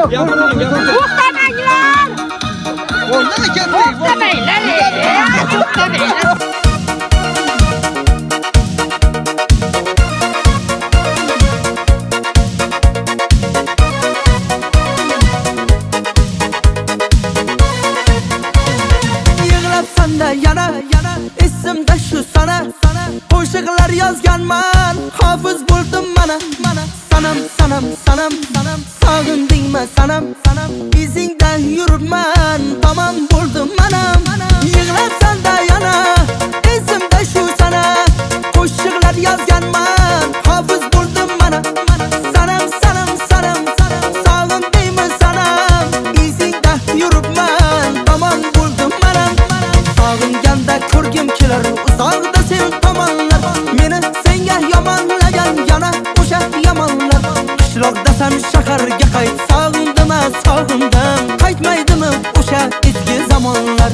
To'xtamanglar! O'rnaga keldik. To'xtamanglar! Yig'labsanda yana esimda shu sana qo'shiqlar yozganman, hofiz bo'ldim mana sanam sog'indingmi sanam izingda yuribman, tamom bo'ldim mana. Yig'labsanda yana esimda shu sana qo'shiqlar yozganman, hofiz bo'ldim mana sanam sog'indingmi sanam izingda yuribman, tamom bo'ldim mana. Sog'inganda ko'rgim kelar uzoqda sen tomonlar, meni senga yomonlagan yana o'sha yomonlar. Qishloqdasan shaharga qayt, sog'indim qaytmaydimi o'sha eski zamonlar.